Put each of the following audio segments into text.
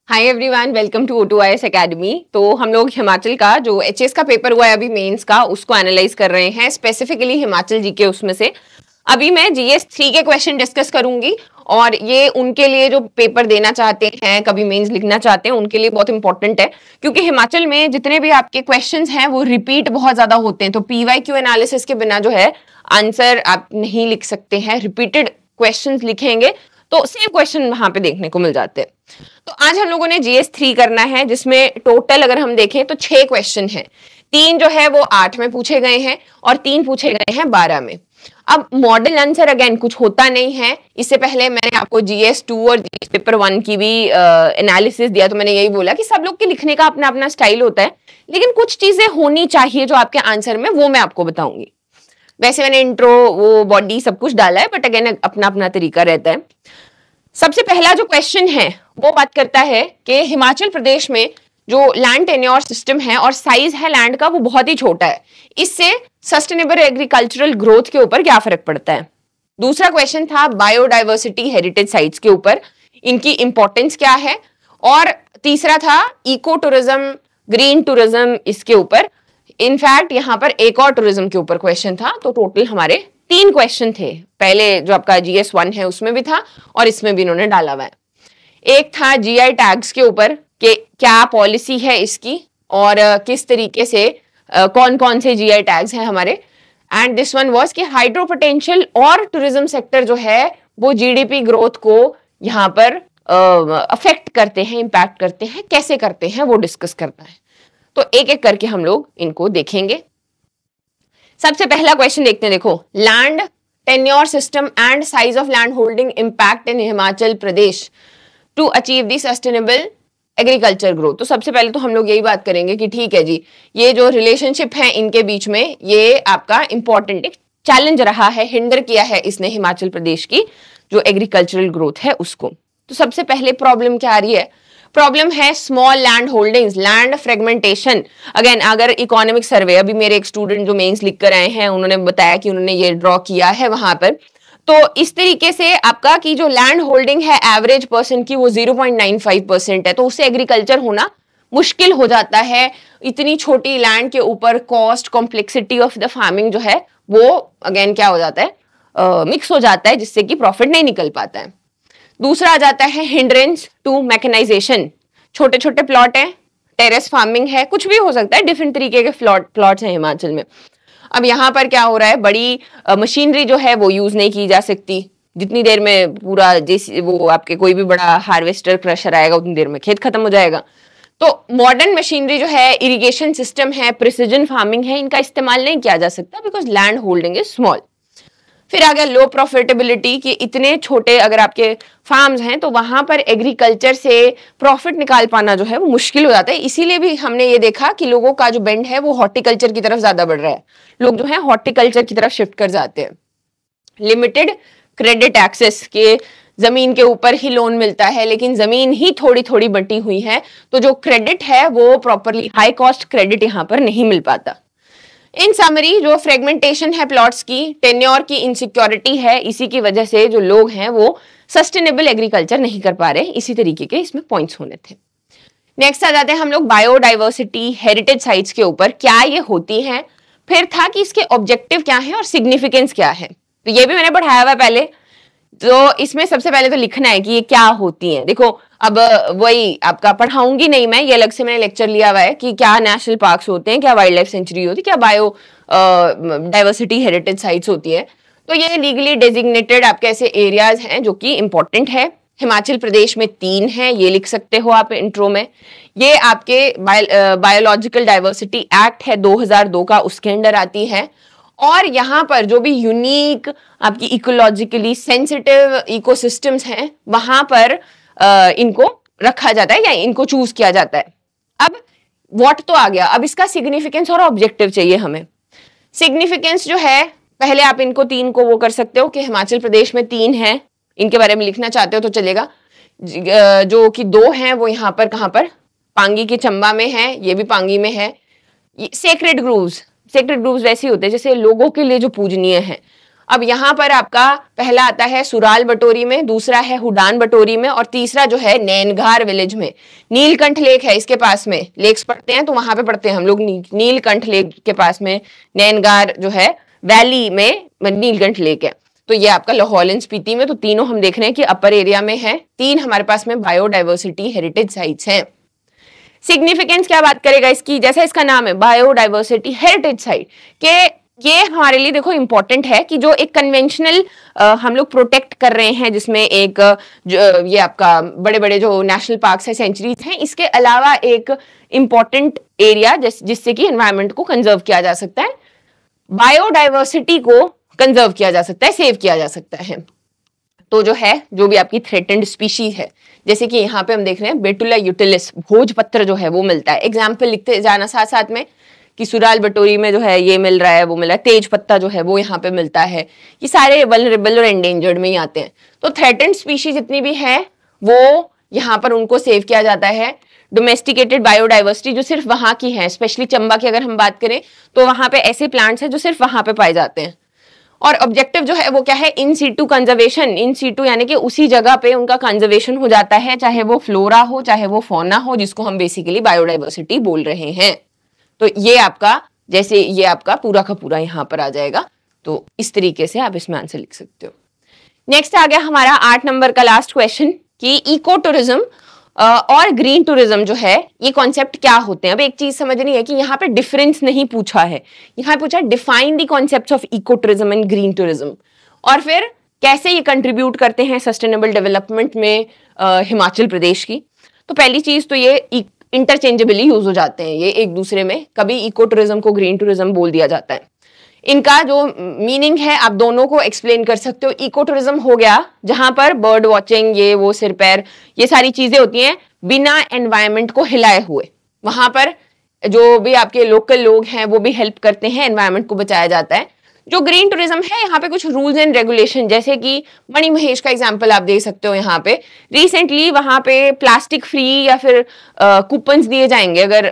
Hi everyone, welcome to O2IS academy. तो हम लोग हिमाचल का जो एचएस का पेपर हुआ है अभी मेंस का, उसको एनालाइज कर रहे हैं, स्पेसिफिकली हिमाचल जीके। उसमें से अभी मैं जीएस 3 के क्वेश्चन डिस्कस करूंगी और ये उनके लिए जो पेपर देना चाहते हैं, कभी मेंस लिखना चाहते हैं, उनके लिए बहुत इंपॉर्टेंट है, क्योंकि हिमाचल में जितने भी आपके क्वेश्चंस हैं वो रिपीट बहुत ज्यादा होते हैं। तो पीवाईक्यू एनालिसिस के बिना जो है आंसर आप नहीं लिख सकते हैं। रिपीटेड क्वेश्चंस लिखेंगे तो सेम क्वेश्चन वहां पे देखने को मिल जाते हैं। तो आज हम लोगों ने जीएस 3 करना है, जिसमें टोटल अगर हम देखें तो 6 क्वेश्चन हैं। 3 जो है वो 8 में पूछे गए हैं और 3 पूछे गए हैं 12 में। अब मॉडल आंसर अगेन कुछ होता नहीं है। इससे पहले मैंने आपको जीएस 2 और जीएस पेपर 1 की भी एनालिसिस दिया, तो मैंने यही बोला कि सब लोग के लिखने का अपना अपना स्टाइल होता है, लेकिन कुछ चीजें होनी चाहिए जो आपके आंसर में, वो मैं आपको बताऊंगी। वैसे मैंने इंट्रो, वो बॉडी सब कुछ डाला है, बट अगेन अपना अपना तरीका रहता है। सबसे पहला जो क्वेश्चन है वो बात करता है कि हिमाचल प्रदेश में जो लैंड टेन्योर सिस्टम है और साइज है लैंड का वो बहुत ही छोटा है, इससे सस्टेनेबल एग्रीकल्चरल ग्रोथ के ऊपर क्या फर्क पड़ता है। दूसरा क्वेश्चन था बायोडाइवर्सिटी हेरिटेज साइट्स के ऊपर, इनकी इंपॉर्टेंस क्या है। और तीसरा था इको टूरिज्म, ग्रीन टूरिज्म, इसके ऊपर। इनफैक्ट यहाँ पर एक और टूरिज्म के ऊपर क्वेश्चन था। तो टोटल हमारे 3 क्वेश्चन थे। पहले जो आपका जीएस 1 है उसमें भी था और इसमें भी इन्होंने डाला हुआ है। एक था जीआई टैग्स के ऊपर कि क्या पॉलिसी है इसकी और किस तरीके से कौन कौन से जीआई टैग्स हैं हमारे। एंड दिस वन वाज कि हाइड्रो पोटेंशियल और टूरिज्म सेक्टर जो है वो जीडीपी ग्रोथ को यहाँ पर अफेक्ट करते हैं, इंपैक्ट करते हैं, कैसे करते हैं वो डिस्कस करता है। तो एक एक करके हम लोग इनको देखेंगे। सबसे पहला क्वेश्चन देखते हैं। देखो, land tenure system and size of land holding impact in Himachal Pradesh to achieve the sustainable agriculture growth. तो सबसे पहले तो हम लोग यही बात करेंगे कि ठीक है जी, ये जो रिलेशनशिप है इनके बीच में, ये आपका इंपॉर्टेंट एक चैलेंज रहा है, हिंडर किया है इसने हिमाचल प्रदेश की जो एग्रीकल्चरल ग्रोथ है उसको। तो सबसे पहले प्रॉब्लम क्या आ रही है? प्रॉब्लम है small land holdings, land fragmentation. Again अगर इकोनॉमिक सर्वे, अभी मेरे एक स्टूडेंट जो मेंस लिख कर आए हैं उन्होंने बताया कि उन्होंने ये ड्रॉ किया है वहां पर। तो इस तरीके से आपका की जो लैंड होल्डिंग है एवरेज पर्सन की वो 0.95% है, तो उससे एग्रीकल्चर होना मुश्किल हो जाता है। इतनी छोटी लैंड के ऊपर cost, complexity of the farming जो है वो अगेन क्या हो जाता है, मिक्स हो जाता है, जिससे कि प्रॉफिट नहीं निकल पाता है। दूसरा आ जाता है हिंड्रेंस टू मैकेनाइजेशन। छोटे छोटे प्लॉट है, टेरेस फार्मिंग है, कुछ भी हो सकता है, डिफरेंट तरीके के प्लॉट्स हैं हिमाचल में। अब यहाँ पर क्या हो रहा है, बड़ी मशीनरी जो है वो यूज नहीं की जा सकती। जितनी देर में पूरा जैसे वो आपके कोई भी बड़ा हार्वेस्टर, क्रशर आएगा, उतनी देर में खेत खत्म हो जाएगा। तो मॉडर्न मशीनरी जो है, इरिगेशन सिस्टम है, प्रिसीजन फार्मिंग है, इनका इस्तेमाल नहीं किया जा सकता because land holding is small. फिर आ गया लो प्रॉफिटेबिलिटी, कि इतने छोटे अगर आपके फार्म्स हैं तो वहां पर एग्रीकल्चर से प्रॉफिट निकाल पाना जो है वो मुश्किल हो जाता है। इसीलिए भी हमने ये देखा कि लोगों का जो बेंड है वो हॉर्टिकल्चर की तरफ ज्यादा बढ़ रहा है। लोग जो है हॉर्टिकल्चर की तरफ शिफ्ट कर जाते हैं। लिमिटेड क्रेडिट एक्सेस, के जमीन के ऊपर ही लोन मिलता है, लेकिन जमीन ही थोड़ी थोड़ी बटी हुई है, तो जो क्रेडिट है वो प्रॉपरली, हाई कॉस्ट क्रेडिट यहाँ पर नहीं मिल पाता। इन समरी, जो फ्रेगमेंटेशन है प्लॉट्स की, टेन्योर की इनसिक्योरिटी है, इसी की वजह से जो लोग हैं वो सस्टेनेबल एग्रीकल्चर नहीं कर पा रहे। इसी तरीके के इसमें पॉइंट्स होने थे। नेक्स्ट आ जाते हैं हम लोग बायोडाइवर्सिटी हेरिटेज साइट्स के ऊपर, क्या ये होती हैं। फिर था कि इसके ऑब्जेक्टिव क्या है और सिग्निफिकेंस क्या है। तो ये भी मैंने पढ़ाया हुआ पहले। तो इसमें सबसे पहले तो लिखना है कि ये क्या होती हैं। देखो, अब वही आपका पढ़ाऊंगी नहीं मैं, ये अलग से मैंने लेक्चर लिया हुआ है कि क्या नेशनल पार्क्स होते हैं, क्या वाइल्ड लाइफ सेंचुरी होती है, क्या बायो डाइवर्सिटी हेरिटेज साइट्स होती है। तो ये लीगली डेजिग्नेटेड आपके ऐसे एरियाज हैं जो कि इंपॉर्टेंट है। हिमाचल प्रदेश में 3 हैं, ये लिख सकते हो आप इंट्रो में। ये आपके बायोलॉजिकल डाइवर्सिटी एक्ट है 2002 का, उसके अंडर आती है। और यहाँ पर जो भी यूनिक आपकी इकोलॉजिकली सेंसिटिव इकोसिस्टम्स हैं वहां पर इनको रखा जाता है या इनको चूज किया जाता है। अब व्हाट तो आ गया, अब इसका सिग्निफिकेंस और ऑब्जेक्टिव चाहिए हमें। सिग्निफिकेंस जो है, पहले आप इनको 3 को वो कर सकते हो कि हिमाचल प्रदेश में 3 हैं, इनके बारे में लिखना चाहते हो तो चलेगा। जो कि 2 हैं वो यहाँ पर, कहाँ पर, पांगी के चंबा में है, ये भी पांगी में है। सेक्रेड ग्रूव्स, सेक्रेड ग्रूव्स वैसे होते हैं जैसे लोगों के लिए जो पूजनीय है। अब यहाँ पर आपका पहला आता है सुराल बटोरी में, दूसरा है हुडान बटोरी में, और तीसरा जो है नैनघार विलेज में। नीलकंठ लेक है इसके पास में, लेक्स पढ़ते हैं तो वहां पे पढ़ते हैं हम लोग, नीलकंठ लेक के पास में नैनघार जो है वैली में नीलकंठ लेक है। तो ये आपका लाहौल एंड स्पीति में, तो तीनों हम देख रहे हैं कि अपर एरिया में है। 3 हमारे पास में बायोडाइवर्सिटी हेरिटेज साइट्स हैं। सिग्निफिकेंस क्या बात करेगा इसकी, जैसा इसका नाम है बायोडाइवर्सिटी हेरिटेज साइट, के ये हमारे लिए देखो इंपॉर्टेंट है कि जो एक कन्वेंशनल हम लोग प्रोटेक्ट कर रहे हैं, जिसमें एक ये आपका बड़े बड़े जो नेशनल पार्क्स है, सेंचुरीज हैं, इसके अलावा एक इंपॉर्टेंट एरिया जिससे कि एनवायरनमेंट को कंजर्व किया जा सकता है, बायोडाइवर्सिटी को कंजर्व किया जा सकता है, सेव किया जा सकता है। तो जो है, जो भी आपकी थ्रेटेंड स्पीशीज है, जैसे कि यहाँ पे हम देख रहे हैं बेटुला यूटिलिस, भोजपत्र जो है वो मिलता है। एग्जाम्पल लिखते जाना साथ साथ में कि सुराल बटोरी में जो है ये मिल रहा है, वो मिल रहा है, तेज पत्ता जो है वो यहाँ पे मिलता है। ये सारे वल्नरेबल और एंडेंजर्ड में ही आते हैं। तो थ्रेटेंड स्पीशीज जितनी भी है वो यहाँ पर उनको सेव किया जाता है। डोमेस्टिकेटेड बायोडाइवर्सिटी जो सिर्फ वहां की है, स्पेशली चंबा की अगर हम बात करें तो वहां पे ऐसे प्लांट्स हैं जो सिर्फ वहां पे पाए जाते हैं। और ऑब्जेक्टिव जो है वो क्या है, in situ conservation. In situ यानी कि उसी जगह पे उनका कंजर्वेशन हो जाता है, चाहे वो फ्लोरा हो चाहे वो फौना हो, जिसको हम बेसिकली बायोडाइवर्सिटी बोल रहे हैं। तो ये आपका, जैसे ये आपका पूरा का पूरा यहाँ पर आ जाएगा। तो इस तरीके से आप इसमें आंसर लिख सकते हो। नेक्स्ट आ गया हमारा 8 नंबर का लास्ट क्वेश्चन कि इको टूरिज्म और ग्रीन टूरिज्म जो है ये कॉन्सेप्ट क्या होते हैं। अब एक चीज समझनी है कि यहाँ पे डिफरेंस नहीं पूछा है, यहाँ पूछा define the concepts of eco tourism and green tourism, और फिर कैसे ये कंट्रीब्यूट करते हैं सस्टेनेबल डेवलपमेंट में हिमाचल प्रदेश की। तो पहली चीज तो ये इंटरचेंजेबली यूज हो जाते हैं ये एक दूसरे में, कभी इको टूरिज्म को ग्रीन टूरिज्म बोल दिया जाता है। इनका जो मीनिंग है आप दोनों को एक्सप्लेन कर सकते हो। इको टूरिज्म हो गया जहां पर बर्ड वॉचिंग, ये वो सिर पैर ये सारी चीजें होती हैं बिना एनवायरनमेंट को हिलाए हुए, वहां पर जो भी आपके लोकल लोग हैं वो भी हेल्प करते हैं, एनवायरनमेंट को बचाया जाता है। जो ग्रीन टूरिज्म है यहाँ पे कुछ रूल्स एंड रेगुलेशन, जैसे कि मणि महेश का एग्जांपल आप देख सकते हो। यहाँ पे रिसेंटली वहां पे प्लास्टिक फ्री या फिर कूपन्स दिए जाएंगे अगर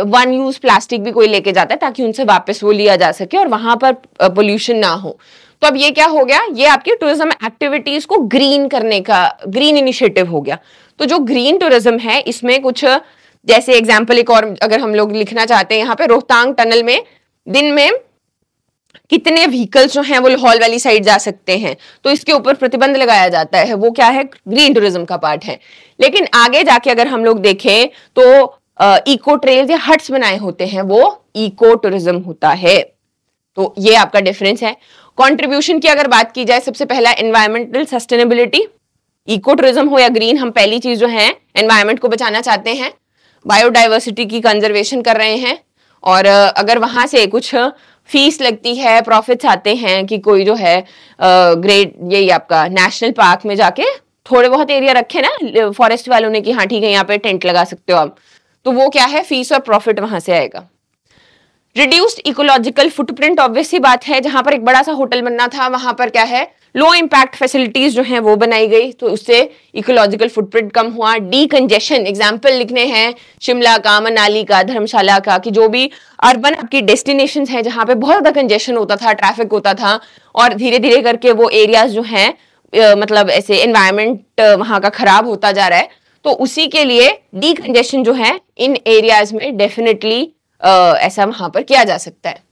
1 यूज प्लास्टिक भी कोई लेके जाता है, ताकि उनसे वापस वो लिया जा सके और वहां पर पोल्यूशन ना हो। तो अब ये क्या हो गया, ये आपकी टूरिज्म एक्टिविटीज को ग्रीन करने का ग्रीन इनिशिएटिव हो गया। तो जो ग्रीन टूरिज्म है इसमें कुछ, जैसे एग्जाम्पल एक और अगर हम लोग लिखना चाहते हैं, यहाँ पे रोहतांग टनल में दिन में कितने व्हीकल्स जो हैं वो लाहौल वैली साइड जा सकते हैं, तो इसके ऊपर प्रतिबंध लगाया जाता है। वो क्या है, ग्रीन टूरिज्म का पार्ट है। लेकिन आगे जाके अगर हम लोग देखें तो इको ट्रेल्स या हट्स बनाए होते हैं, वो इको टूरिज्म होता है। तो ये आपका डिफरेंस है। कंट्रीब्यूशन की अगर बात की जाए, सबसे पहला एनवायरमेंटल सस्टेनेबिलिटी, इको टूरिज्म हो या ग्रीन, हम पहली चीज जो है एनवायरमेंट को बचाना चाहते हैं, बायोडाइवर्सिटी की कंजर्वेशन कर रहे हैं। और अगर वहां से कुछ फीस लगती है, प्रॉफिट्स आते हैं कि कोई जो है ग्रेट यही आपका नेशनल पार्क में जाके थोड़े बहुत एरिया रखे ना फॉरेस्ट वालों ने कि हाँ ठीक है यहाँ पे टेंट लगा सकते हो आप, तो वो क्या है, फीस और प्रॉफिट वहां से आएगा। रिड्यूस्ड इकोलॉजिकल फुटप्रिंट, ऑब्वियस सी बात है, जहां पर एक बड़ा सा होटल बनना था वहां पर क्या है, लो इम्पैक्ट फैसिलिटीज जो हैं वो बनाई गई, तो उससे इकोलॉजिकल फुटप्रिंट कम हुआ। डीकंजेशन, एग्जांपल लिखने हैं शिमला का, मनाली का, धर्मशाला का, कि जो भी अर्बन आपकी डेस्टिनेशंस हैं जहां पे बहुत ज्यादा कंजेशन होता था, ट्रैफिक होता था, और धीरे धीरे करके वो एरियाज जो हैं मतलब ऐसे एनवायरमेंट वहां का खराब होता जा रहा है, तो उसी के लिए डीकंजेशन जो है इन एरियाज में डेफिनेटली ऐसा वहां पर किया जा सकता है।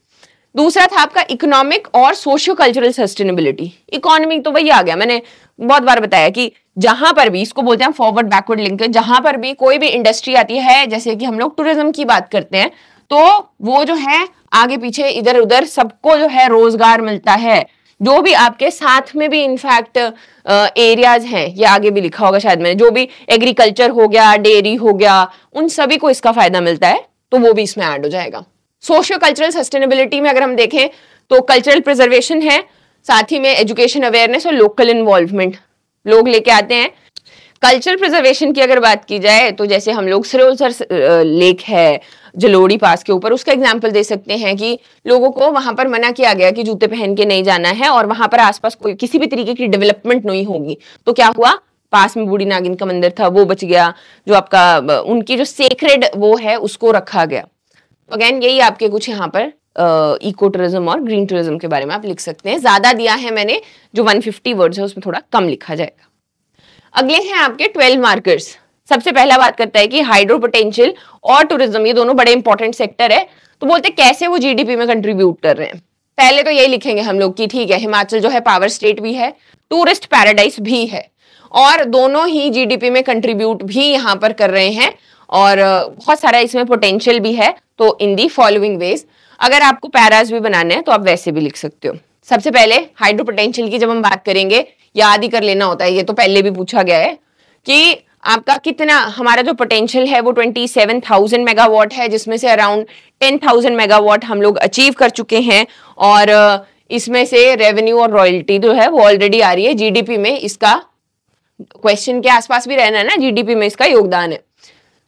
दूसरा था आपका इकोनॉमिक और सोशियो कल्चरल सस्टेनेबिलिटी। इकोनॉमी तो वही आ गया, मैंने बहुत बार बताया कि जहां पर भी, इसको बोलते हैं फॉरवर्ड बैकवर्ड लिंकेज, जहां पर भी कोई भी इंडस्ट्री आती है, जैसे कि हम लोग टूरिज्म की बात करते हैं, तो वो जो है आगे पीछे इधर उधर सबको जो है रोजगार मिलता है। जो भी आपके साथ में भी इनफैक्ट एरियाज हैं, ये आगे भी लिखा होगा शायद मैंने, जो भी एग्रीकल्चर हो गया, डेयरी हो गया, उन सभी को इसका फायदा मिलता है, तो वो भी इसमें ऐड हो जाएगा। सोशियो कल्चरल सस्टेनेबिलिटी में अगर हम देखें तो कल्चरल प्रिजर्वेशन है, साथ ही में एजुकेशन अवेयरनेस और लोकल इन्वॉल्वमेंट लोग लेके आते हैं। कल्चरल प्रिजर्वेशन की अगर बात की जाए तो जैसे हम लोग सिरोलसर लेक है जलोड़ी पास के ऊपर, उसका एग्जांपल दे सकते हैं कि लोगों को वहां पर मना किया गया कि जूते पहन के नहीं जाना है, और वहां पर आसपास कोई किसी भी तरीके की डेवलपमेंट नहीं होगी, तो क्या हुआ, पास में बूढ़ी नागिन का मंदिर था वो बच गया, जो आपका उनकी जो सेक्रेड वो है उसको रखा गया। अगेन यही आपके कुछ यहाँ पर इको टूरिज्म और ग्रीन टूरिज्म के बारे में आप लिख सकते हैं। ज्यादा दिया है मैंने, जो 150 वर्ड्स है उसमें थोड़ा कम लिखा जाएगा। अगले हैं आपके 12 मार्कर्स। सबसे पहला बात करता है कि हाइड्रो पोटेंशियल और टूरिज्म ये दोनों बड़े इंपॉर्टेंट सेक्टर है, तो बोलते कैसे वो जीडीपी में कंट्रीब्यूट कर रहे हैं। पहले तो यही लिखेंगे हम लोग कि ठीक है, हिमाचल जो है पावर स्टेट भी है, टूरिस्ट पैराडाइज भी है, और दोनों ही जीडीपी में कंट्रीब्यूट भी यहाँ पर कर रहे हैं, और बहुत सारा इसमें पोटेंशियल भी है। तो इन दी फॉलोइंग वेज, अगर आपको पैराज भी बनाने हैं तो आप वैसे भी लिख सकते हो। सबसे पहले हाइड्रो पोटेंशियल की जब हम बात करेंगे, याद ही कर लेना होता है, ये तो पहले भी पूछा गया है कि आपका कितना, हमारा जो पोटेंशियल है वो 27,000 मेगावाट है, जिसमें से अराउंड 10,000 मेगावाट हम लोग अचीव कर चुके हैं, और इसमें से रेवेन्यू और रॉयल्टी जो है वो ऑलरेडी आ रही है। जीडीपी में इसका क्वेश्चन के आसपास भी रहना है ना, जीडीपी में इसका योगदान है,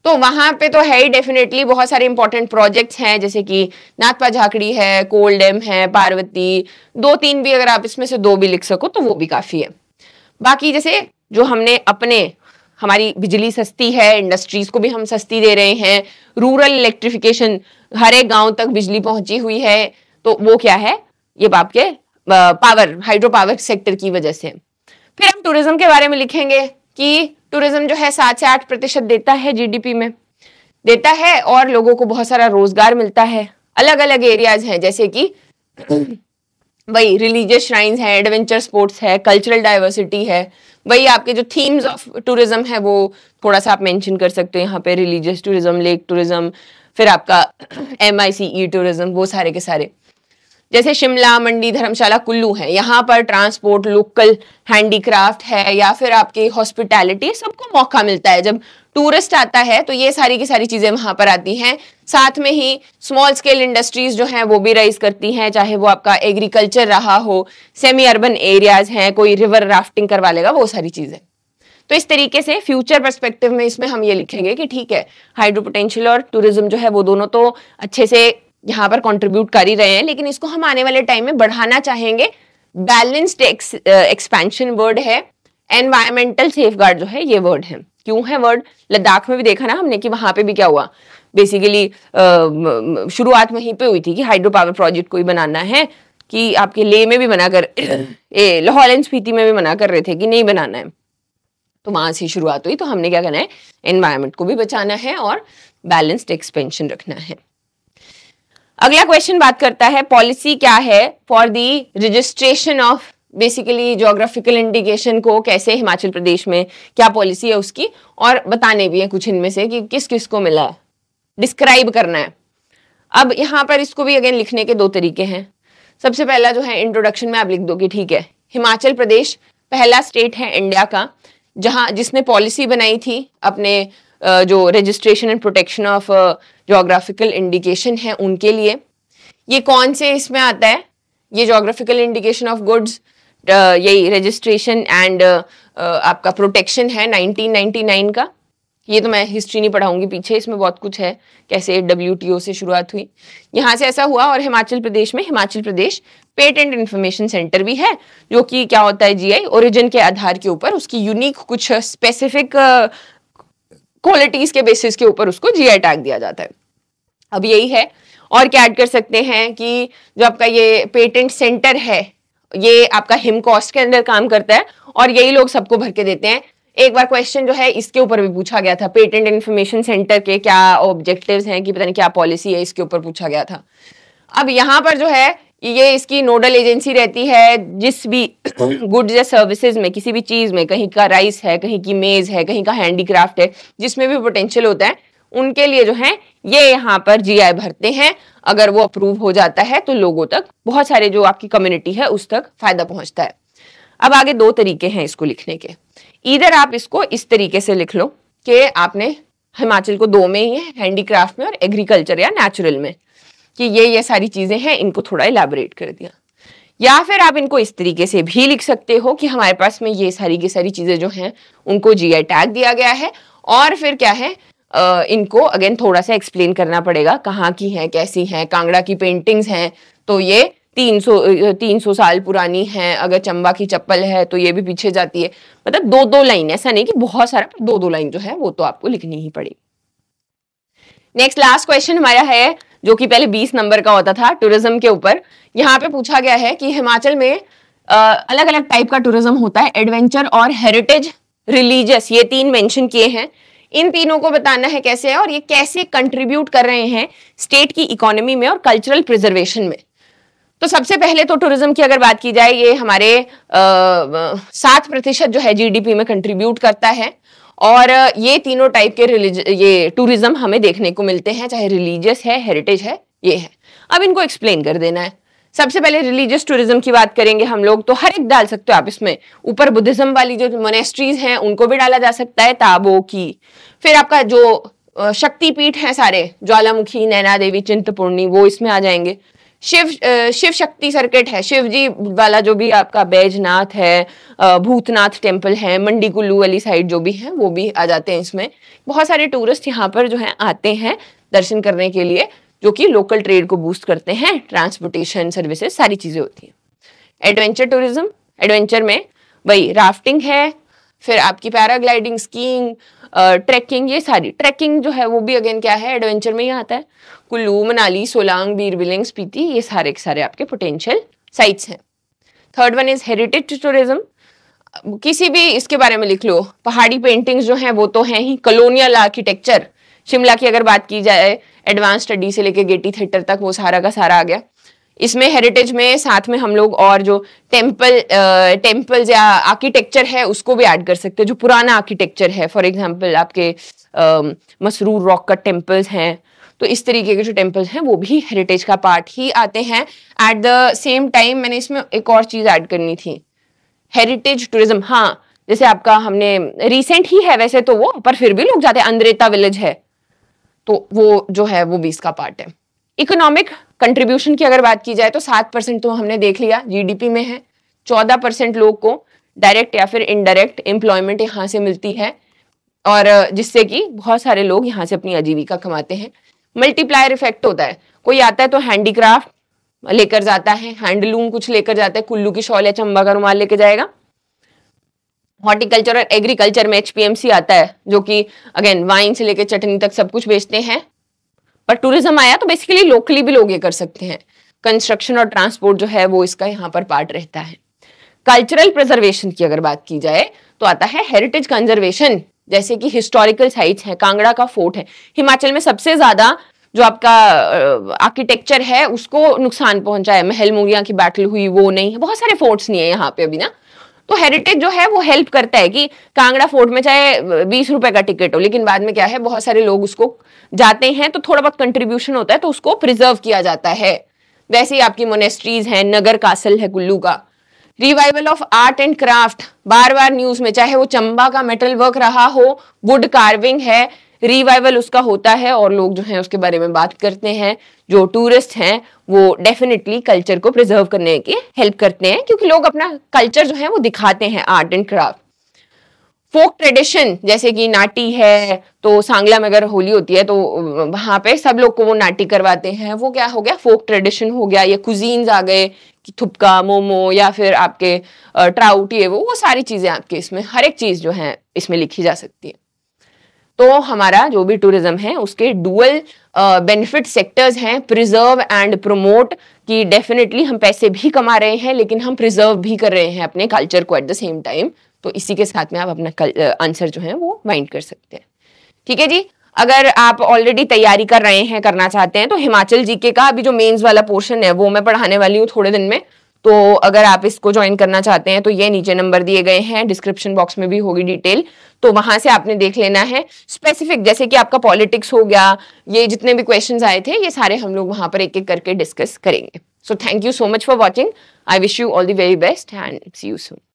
तो वहां पे तो है ही डेफिनेटली। बहुत सारे इंपॉर्टेंट प्रोजेक्ट्स हैं, जैसे कि नाथपा झाकड़ी है, कोल डैम है, पार्वती, 2-3 भी अगर आप इसमें से 2 भी लिख सको तो वो भी काफी है। बाकी जैसे जो हमने अपने, हमारी बिजली सस्ती है, इंडस्ट्रीज को भी हम सस्ती दे रहे हैं, रूरल इलेक्ट्रिफिकेशन, हर एक गांव तक बिजली पहुंची हुई है, तो वो क्या है, ये आपके पावर, हाइड्रो पावर सेक्टर की वजह से। फिर हम टूरिज्म के बारे में लिखेंगे कि टूरिज्म जो है 7 से 8% देता है, जीडीपी में देता है, और लोगों को बहुत सारा रोजगार मिलता है। अलग अलग एरियाज हैं, जैसे कि वही रिलीजियस श्राइन्स है, एडवेंचर स्पोर्ट्स है, कल्चरल डाइवर्सिटी है, वही आपके जो थीम्स ऑफ टूरिज्म है वो थोड़ा सा आप मेंशन कर सकते हो यहाँ पे, रिलीजियस टूरिज्म, लेक टूरिज्म, फिर आपका MICE टूरिज्म, वो सारे के सारे। जैसे शिमला, मंडी, धर्मशाला, कुल्लू है, यहाँ पर ट्रांसपोर्ट, लोकल हैंडीक्राफ्ट है, या फिर आपकी हॉस्पिटैलिटी, सबको मौका मिलता है। जब टूरिस्ट आता है तो ये सारी की सारी चीजें वहां पर आती हैं। साथ में ही स्मॉल स्केल इंडस्ट्रीज जो हैं वो भी राइज करती हैं, चाहे वो आपका एग्रीकल्चर रहा हो, सेमी अर्बन एरियाज हैं, कोई रिवर राफ्टिंग करवा लेगा, वो सारी चीजें। तो इस तरीके से फ्यूचर पर्सपेक्टिव में इसमें हम ये लिखेंगे कि ठीक है, हाइड्रो पोटेंशियल और टूरिज्म जो है वो दोनों तो अच्छे से यहाँ पर कंट्रीब्यूट कर ही रहे हैं, लेकिन इसको हम आने वाले टाइम में बढ़ाना चाहेंगे। बैलेंस्ड एक्सपेंशन वर्ड है, एनवायरमेंटल सेफगार्ड जो है ये वर्ड है। क्यों है वर्ड? लद्दाख में भी देखा ना हमने कि वहां पे भी क्या हुआ, बेसिकली शुरुआत वहीं पे हुई थी कि हाइड्रो पावर प्रोजेक्ट कोई बनाना है, कि आपके ले में भी मना कर लाहौल एंड स्पीति में भी मना कर रहे थे कि नहीं बनाना है, तो वहां से शुरुआत हुई। तो हमने क्या करना है, एनवायरमेंट को भी बचाना है और बैलेंस्ड एक्सपेंशन रखना है। अगला क्वेश्चन बात करता है पॉलिसी क्या है for the registration of, basically geographical indication को कैसे हिमाचल प्रदेश में क्या पॉलिसी है उसकी, और बताने भी है कुछ इनमें से कि किस किस को मिला है, डिस्क्राइब करना है। अब यहाँ पर इसको भी अगेन लिखने के 2 तरीके हैं। सबसे पहला जो है इंट्रोडक्शन में आप लिख दो कि ठीक है, हिमाचल प्रदेश पहला स्टेट है इंडिया का जिसने पॉलिसी बनाई थी अपने जो registration and protection of geographical indication है उनके लिए। ये कौन से इसमें आता है, ये ज्योग्राफिकल इंडिकेशन ऑफ गुड्स, यही रजिस्ट्रेशन एंड आपका प्रोटेक्शन है 1999 का। ये तो मैं हिस्ट्री नहीं पढ़ाऊंगी, पीछे इसमें बहुत कुछ है, कैसे WTO से शुरुआत हुई, यहाँ से ऐसा हुआ। और हिमाचल प्रदेश में Himachal Pradesh patent information centre भी है, जो कि क्या होता है, GI ओरिजिन के आधार के ऊपर उसकी यूनिक कुछ स्पेसिफिक क्वालिटीज के बेसिस के ऊपर उसको GI टैग दिया जाता है। अब यही है, और क्या ऐड कर सकते हैं कि जो आपका ये पेटेंट सेंटर है ये आपका हिमकॉस्ट के अंदर काम करता है, और यही लोग सबको भर के देते हैं। एक बार क्वेश्चन जो है इसके ऊपर भी पूछा गया था, पेटेंट इंफॉर्मेशन सेंटर के क्या ऑब्जेक्टिव्स हैं, कि पता नहीं क्या पॉलिसी है, इसके ऊपर पूछा गया था। अब यहाँ पर जो है ये इसकी नोडल एजेंसी रहती है, जिस भी गुड्स या सर्विसेज में, किसी भी चीज में, कहीं का राइस है, कहीं की मेज है, कहीं का हैंडीक्राफ्ट है, जिसमें भी पोटेंशियल होता है उनके लिए जो है ये यहाँ पर GI भरते हैं। अगर वो अप्रूव हो जाता है तो लोगों तक, बहुत सारे जो आपकी कम्युनिटी है उस तक फायदा पहुंचता है। अब आगे 2 तरीके हैं इसको लिखने के। इधर आप इसको इस तरीके से लिख लो कि आपने हिमाचल को 2 में ही है, हैंडीक्राफ्ट में और एग्रीकल्चर या नेचुरल में, कि ये सारी चीजें हैं, इनको थोड़ा इलैबोरेट कर दिया। या फिर आप इनको इस तरीके से भी लिख सकते हो कि हमारे पास में ये सारी की सारी चीजें जो हैं उनको GI टैग दिया गया है, और फिर क्या है, इनको अगेन थोड़ा सा एक्सप्लेन करना पड़ेगा कहाँ की हैं, कैसी हैं। कांगड़ा की पेंटिंग्स हैं तो ये 300 साल पुरानी है, अगर चंबा की चप्पल है तो ये भी पीछे जाती है। मतलब 2-2 लाइन, ऐसा नहीं कि बहुत सारा, 2-2 लाइन जो है वो तो आपको लिखनी ही पड़ेगी। नेक्स्ट लास्ट क्वेश्चन हमारा है जो कि पहले 20 नंबर का होता था टूरिज्म के ऊपर। यहाँ पे पूछा गया है कि हिमाचल में अलग अलग टाइप का टूरिज्म होता है, एडवेंचर और हेरिटेज, रिलीजियस, ये 3 मेंशन किए हैं। इन तीनों को बताना है कैसे है और ये कैसे कंट्रीब्यूट कर रहे हैं स्टेट की इकोनॉमी में और कल्चरल प्रिजर्वेशन में। तो सबसे पहले तो टूरिज्म की अगर बात की जाए, ये हमारे 7% जो है जीडीपी में कंट्रीब्यूट करता है। और ये तीनों टाइप के ये टूरिज्म हमें देखने को मिलते हैं, चाहे रिलीजियस है, हेरिटेज है, ये है। अब इनको एक्सप्लेन कर देना है। सबसे पहले रिलीजियस टूरिज्म की बात करेंगे हम लोग, तो हर एक डाल सकते हो आप इसमें। ऊपर बुद्धिज्म वाली जो मोनेस्ट्रीज हैं उनको भी डाला जा सकता है, ताबो की। फिर आपका जो शक्तिपीठ है सारे, ज्वालामुखी, नैना देवी, चिंतपूर्णी, वो इसमें आ जाएंगे। शिव शक्ति सर्किट है, शिव जी वाला जो भी आपका बैजनाथ है, भूतनाथ टेम्पल है, मंडी कुल्लू वाली साइड जो भी है वो भी आ जाते हैं इसमें। बहुत सारे टूरिस्ट यहाँ पर जो है आते हैं दर्शन करने के लिए, जो कि लोकल ट्रेड को बूस्ट करते हैं, ट्रांसपोर्टेशन सर्विसेज सारी चीजें होती हैं। एडवेंचर टूरिज्म, एडवेंचर में भाई राफ्टिंग है, फिर आपकी पैराग्लाइडिंग, स्कीइंग, ट्रैकिंग, ये सारी ट्रैकिंग जो है वो भी अगेन क्या है, एडवेंचर में ही आता है। कुल्लू, मनाली, सोलांग, बीर बिलिंग, स्पीति, ये सारे के सारे आपके पोटेंशियल साइट्स हैं। Third one is heritage tourism. किसी भी इसके बारे में लिख लो, पहाड़ी पेंटिंग्स जो हैं वो तो हैं ही, कॉलोनियल आर्किटेक्चर, शिमला की अगर बात की जाए एडवांस स्टडी से लेके गेटी थिएटर तक वो सारा का सारा आ गया इसमें। हेरिटेज में साथ में हम लोग और जो टेम्पल्स या आर्किटेक्चर है उसको भी ऐड कर सकते हैं, जो पुराना आर्किटेक्चर है। फॉर एग्जांपल आपके मसरूर रॉक कट टेम्पल्स हैं, तो इस तरीके के जो टेम्पल्स हैं वो भी हेरिटेज का पार्ट ही आते हैं। एट द सेम टाइम मैंने इसमें एक और चीज ऐड करनी थी, हेरिटेज टूरिज्म। हाँ, जैसे आपका हमने रिसेंट ही है वैसे तो वो, पर फिर भी लोग जाते हैं, अंद्रेता विलेज है, तो वो जो है वो भी इसका पार्ट है। इकोनॉमिक कंट्रीब्यूशन की अगर बात की जाए तो 7% तो हमने देख लिया जीडीपी में है। 14% लोग को डायरेक्ट या फिर इनडायरेक्ट एम्प्लॉयमेंट यहाँ से मिलती है, और जिससे कि बहुत सारे लोग यहाँ से अपनी आजीविका कमाते हैं। मल्टीप्लायर इफेक्ट होता है, कोई आता है तो हैंडीक्राफ्ट लेकर जाता है, हैंडलूम कुछ लेकर जाता है, कुल्लू की शॉल या चंबा का रुमाल लेके जाएगा। हॉर्टिकल्चर और एग्रीकल्चर में एचपीएमसी आता है, जो कि अगेन वाइन से लेकर चटनी तक सब कुछ बेचते हैं। पर टूरिज्म आया तो बेसिकली लोकली भी लोग ये कर सकते हैं। कंस्ट्रक्शन और ट्रांसपोर्ट जो है वो इसका यहाँ पर पार्ट रहता है। कल्चरल प्रिजर्वेशन की अगर बात की जाए तो आता है हेरिटेज कंजर्वेशन, जैसे कि हिस्टोरिकल साइट्स है, कांगड़ा का फोर्ट है। हिमाचल में सबसे ज्यादा जो आपका आर्किटेक्चर है उसको नुकसान पहुंचा है, महल मुंगिया की बैटल हुई वो नहीं है, बहुत सारे फोर्ट्स नहीं है यहाँ पे अभी ना। तो हेरिटेज जो है वो हेल्प करता है कि कांगड़ा फोर्ट में चाहे 20 रुपए का टिकट हो, लेकिन बाद में क्या है बहुत सारे लोग उसको जाते हैं तो थोड़ा बहुत कंट्रीब्यूशन होता है, तो उसको प्रिजर्व किया जाता है। वैसे ही आपकी मोनेस्ट्रीज है, नगर कासल है कुल्लू का। Revival of art and craft, bar bar news में, चाहे वो चंबा का मेटल वर्क रहा हो, वुड कार्विंग है, रिवाइवल उसका होता है और लोग जो हैं उसके बारे में बात करते हैं। जो टूरिस्ट हैं वो डेफिनेटली कल्चर को प्रिजर्व करने की हेल्प करते हैं, क्योंकि लोग अपना कल्चर जो है वो दिखाते हैं, art and craft. Folk tradition, जैसे कि नाटी है, तो सांगला में अगर होली होती है तो वहां पे सब लोग को वो नाटी करवाते हैं, वो क्या हो गया, फोक ट्रेडिशन हो गया। ये कुजीन्स आ गए कि थुपका, मोमो या फिर आपके ट्राउट, ये वो सारी चीजें आपके इसमें हर एक चीज जो है इसमें लिखी जा सकती है। तो हमारा जो भी टूरिज्म है उसके डुअल बेनिफिट सेक्टर्स हैं, प्रिजर्व एंड प्रमोट, कि डेफिनेटली हम पैसे भी कमा रहे हैं लेकिन हम प्रिजर्व भी कर रहे हैं अपने कल्चर को एट द सेम टाइम। तो इसी के साथ में आप अपना आंसर जो है वो माइंड कर सकते हैं। ठीक है जी, अगर आप ऑलरेडी तैयारी कर रहे हैं, करना चाहते हैं, तो हिमाचल जीके का अभी जो मेंस वाला पोर्शन है वो मैं पढ़ाने वाली हूँ थोड़े दिन में। तो अगर आप इसको ज्वाइन करना चाहते हैं तो ये नीचे नंबर दिए गए हैं, डिस्क्रिप्शन बॉक्स में भी होगी डिटेल, तो वहां से आपने देख लेना है। स्पेसिफिक जैसे कि आपका पॉलिटिक्स हो गया, ये जितने भी क्वेश्चंस आए थे ये सारे हम लोग वहां पर एक एक करके डिस्कस करेंगे। So thank you so much for watching. I wish you all the very best and see you soon.